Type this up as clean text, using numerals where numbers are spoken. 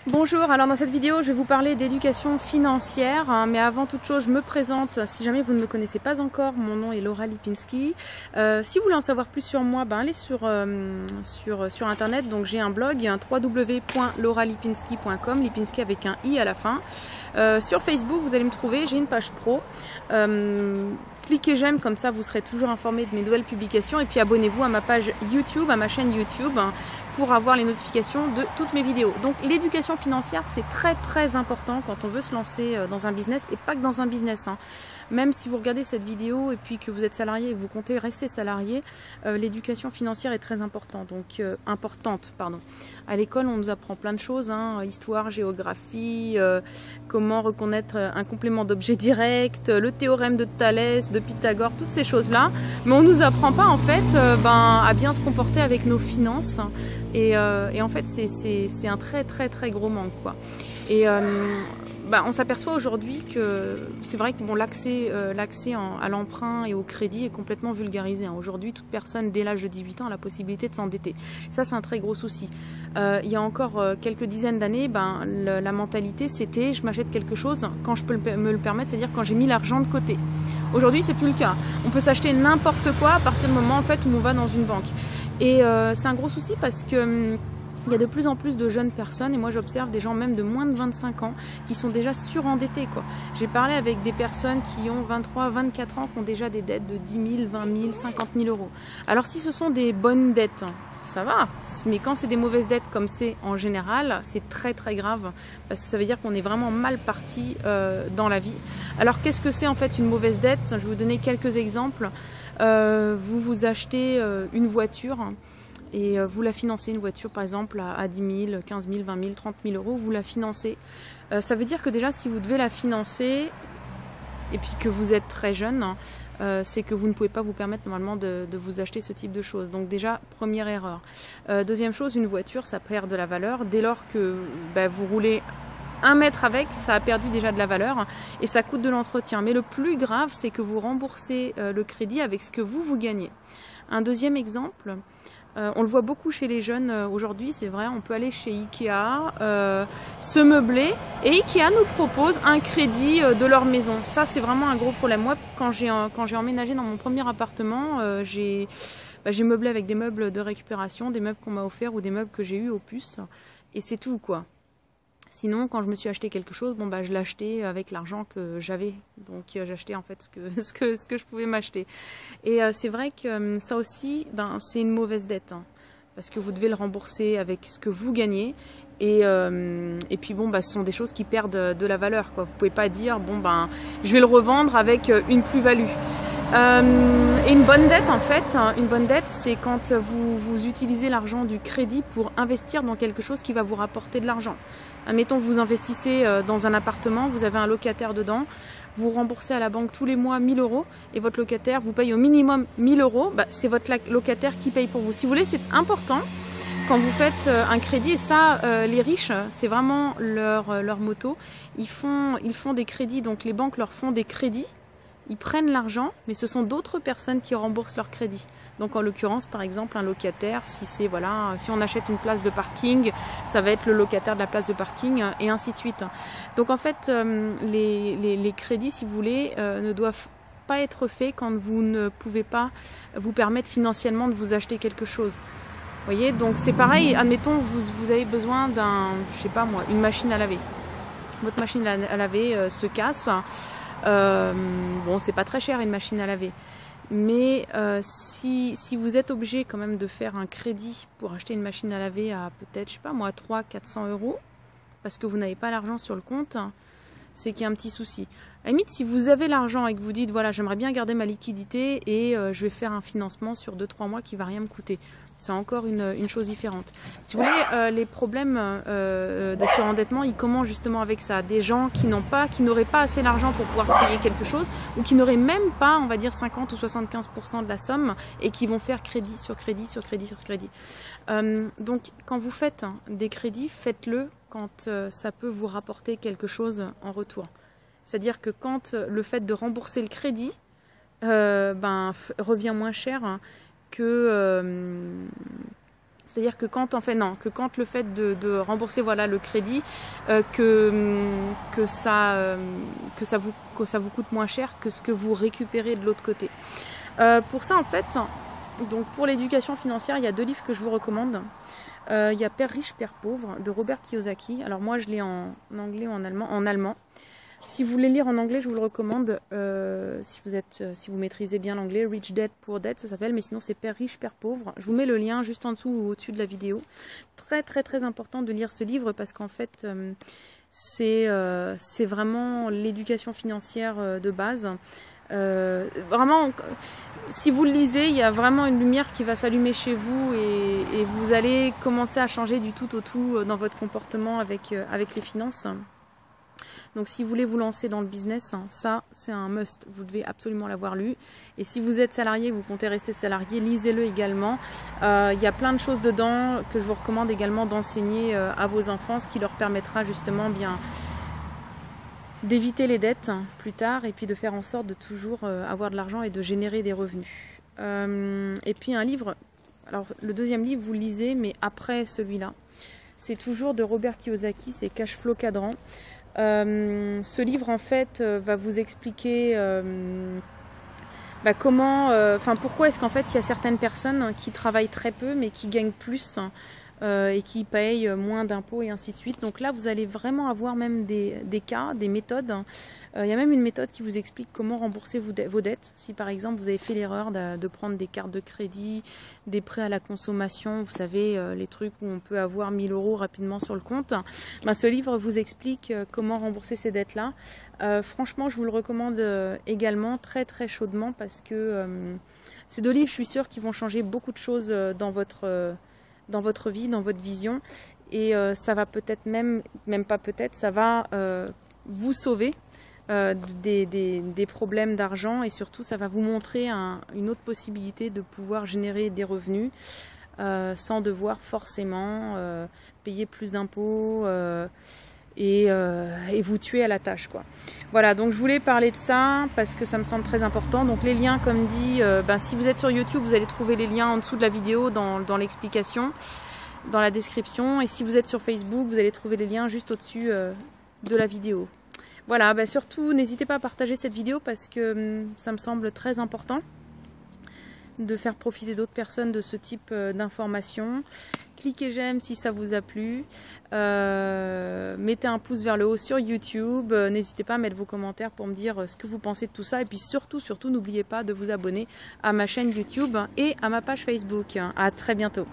Bonjour, alors dans cette vidéo je vais vous parler d'éducation financière, hein, mais avant toute chose je me présente, si jamais vous ne me connaissez pas encore, mon nom est Laura Lipinski. Si vous voulez en savoir plus sur moi, allez sur internet, donc j'ai un blog, www.lauralipinski.com, Lipinski avec un i à la fin. Sur Facebook vous allez me trouver, j'ai une page pro. Cliquez j'aime, comme ça vous serez toujours informé de mes nouvelles publications, et puis abonnez-vous à ma page YouTube, à ma chaîne YouTube, pour avoir les notifications de toutes mes vidéos. Donc l'éducation financière, c'est très important quand on veut se lancer dans un business, et pas que dans un business, hein. Même si vous regardez cette vidéo et puis que vous êtes salarié et que vous comptez rester salarié, l'éducation financière est très importante. Donc importante. À l'école, on nous apprend plein de choses, hein, histoire, géographie, comment reconnaître un complément d'objet direct, le théorème de Thalès, de Pythagore, toutes ces choses-là. Mais on nous apprend pas en fait à bien se comporter avec nos finances. Et en fait, c'est un très gros manque, quoi. Et on s'aperçoit aujourd'hui que c'est vrai que l'accès à l'emprunt et au crédit est complètement vulgarisé, hein. Aujourd'hui, toute personne dès l'âge de 18 ans a la possibilité de s'endetter. Ça, c'est un très gros souci. Il y a encore quelques dizaines d'années, la mentalité, c'était je m'achète quelque chose quand je peux me le permettre, c'est-à-dire quand j'ai mis l'argent de côté. Aujourd'hui, c'est plus le cas. On peut s'acheter n'importe quoi à partir du moment en fait, où on va dans une banque. Et c'est un gros souci parce que il y a de plus en plus de jeunes personnes, et moi j'observe des gens même de moins de 25 ans qui sont déjà surendettés, quoi. J'ai parlé avec des personnes qui ont 23, 24 ans, qui ont déjà des dettes de 10 000, 20 000, 50 000 euros. Alors si ce sont des bonnes dettes, ça va, mais quand c'est des mauvaises dettes comme c'est en général, c'est très grave, parce que ça veut dire qu'on est vraiment mal parti dans la vie. Alors qu'est-ce que c'est en fait une mauvaise dette? Je vais vous donner quelques exemples. Vous achetez une voiture, et vous la financez, une voiture par exemple à 10 000, 15 000, 20 000, 30 000 euros, vous la financez. Ça veut dire que déjà si vous devez la financer et puis que vous êtes très jeune, c'est que vous ne pouvez pas vous permettre normalement de vous acheter ce type de choses. Donc déjà, première erreur. Deuxième chose, une voiture, ça perd de la valeur. Dès lors que vous roulez 1 mètre avec, ça a perdu déjà de la valeur et ça coûte de l'entretien. Mais le plus grave, c'est que vous remboursez le crédit avec ce que vous gagnez. Un deuxième exemple, on le voit beaucoup chez les jeunes aujourd'hui, c'est vrai, on peut aller chez Ikea, se meubler, et Ikea nous propose un crédit de leur maison. Ça, c'est vraiment un gros problème. Moi, quand j'ai emménagé dans mon premier appartement, j'ai meublé avec des meubles de récupération, des meubles qu'on m'a offerts ou des meubles que j'ai eu aux puces, et c'est tout, quoi. Sinon, quand je me suis acheté quelque chose, je l'ai acheté avec l'argent que j'avais. Donc, j'achetais en fait ce que je pouvais m'acheter. Et c'est vrai que ça aussi, c'est une mauvaise dette, hein, parce que vous devez le rembourser avec ce que vous gagnez. Et puis ce sont des choses qui perdent de la valeur, quoi. Vous pouvez pas dire je vais le revendre avec une plus-value. Et une bonne dette, en fait, c'est quand vous utilisez l'argent du crédit pour investir dans quelque chose qui va vous rapporter de l'argent. Admettons que vous investissez dans un appartement, vous avez un locataire dedans, vous remboursez à la banque tous les mois 1 000 euros et votre locataire vous paye au minimum 1 000 euros, c'est votre locataire qui paye pour vous. Si vous voulez, c'est important quand vous faites un crédit, et ça, les riches, c'est vraiment leur motto, ils font des crédits, donc les banques leur font des crédits. Ils prennent l'argent, mais ce sont d'autres personnes qui remboursent leur crédit. Donc en l'occurrence, par exemple, un locataire, si on achète une place de parking, ça va être le locataire de la place de parking, et ainsi de suite. Donc en fait, les crédits, si vous voulez, ne doivent pas être faits quand vous ne pouvez pas vous permettre financièrement de vous acheter quelque chose. Vous voyez, donc c'est pareil, admettons, vous avez besoin une machine à laver. Votre machine à laver se casse. C'est pas très cher une machine à laver, mais si vous êtes obligé quand même de faire un crédit pour acheter une machine à laver à peut-être 300-400 euros parce que vous n'avez pas l'argent sur le compte, c'est qu'il y a un petit souci. À la limite, si vous avez l'argent et que vous dites voilà, j'aimerais bien garder ma liquidité et je vais faire un financement sur 2-3 mois qui va rien me coûter, c'est encore une chose différente. Si vous voulez, les problèmes de surendettement, ils commencent justement avec ça. Des gens qui n'auraient pas assez d'argent pour pouvoir se payer quelque chose, ou qui n'auraient même pas, on va dire 50 ou 75% de la somme, et qui vont faire crédit sur crédit sur crédit sur crédit. Donc quand vous faites des crédits, faites-le quand ça peut vous rapporter quelque chose en retour. C'est-à-dire que quand le fait de rembourser le crédit revient moins cher que C'est-à-dire que quand le fait de rembourser voilà le crédit, que ça vous coûte moins cher que ce que vous récupérez de l'autre côté. Pour ça en fait, donc pour l'éducation financière, il y a 2 livres que je vous recommande. Il y a Père riche, Père pauvre de Robert Kiyosaki. Alors moi je l'ai en anglais ou en allemand. Si vous voulez lire en anglais, je vous le recommande. Si vous maîtrisez bien l'anglais, Rich Dad Poor Dad, ça s'appelle. Mais sinon, c'est Père riche, Père pauvre. Je vous mets le lien juste en dessous ou au-dessus de la vidéo. Très, très, très important de lire ce livre parce qu'en fait, c'est vraiment l'éducation financière de base. Vraiment, si vous le lisez, il y a vraiment une lumière qui va s'allumer chez vous et vous allez commencer à changer du tout au tout dans votre comportement avec les finances. Donc si vous voulez vous lancer dans le business, ça c'est un must, vous devez absolument l'avoir lu. Et si vous êtes salarié, vous comptez rester salarié, lisez-le également. Il y a plein de choses dedans que je vous recommande également d'enseigner à vos enfants, ce qui leur permettra justement bien d'éviter les dettes plus tard et puis de faire en sorte de toujours avoir de l'argent et de générer des revenus. Et puis un livre, alors le 2e livre vous le lisez mais après celui-là, c'est toujours de Robert Kiyosaki, c'est Cash Flow Cadran. Ce livre en fait va vous expliquer pourquoi est-ce qu'en fait il y a certaines personnes qui travaillent très peu mais qui gagnent plus et qui payent moins d'impôts et ainsi de suite. Donc là vous allez vraiment avoir même des cas, des méthodes. Il y a même une méthode qui vous explique comment rembourser vos dettes. Si par exemple vous avez fait l'erreur de prendre des cartes de crédit, des prêts à la consommation, vous savez les trucs où on peut avoir 1000 € rapidement sur le compte, ce livre vous explique comment rembourser ces dettes-là. Franchement je vous le recommande également très très chaudement parce que ces 2 livres je suis sûre qu'ils vont changer beaucoup de choses dans votre vie, dans votre vision et ça va peut-être même pas peut-être, ça va vous sauver des problèmes d'argent et surtout ça va vous montrer une autre possibilité de pouvoir générer des revenus sans devoir forcément payer plus d'impôts et vous tuer à la tâche quoi. Voilà, donc je voulais parler de ça parce que ça me semble très important. Donc les liens comme dit, si vous êtes sur YouTube vous allez trouver les liens en dessous de la vidéo dans l'explication, dans la description, et si vous êtes sur Facebook vous allez trouver les liens juste au-dessus de la vidéo. Voilà, surtout n'hésitez pas à partager cette vidéo parce que ça me semble très important de faire profiter d'autres personnes de ce type d'informations. Cliquez j'aime si ça vous a plu, mettez un pouce vers le haut sur YouTube, n'hésitez pas à mettre vos commentaires pour me dire ce que vous pensez de tout ça et puis surtout n'oubliez pas de vous abonner à ma chaîne YouTube et à ma page Facebook. À très bientôt.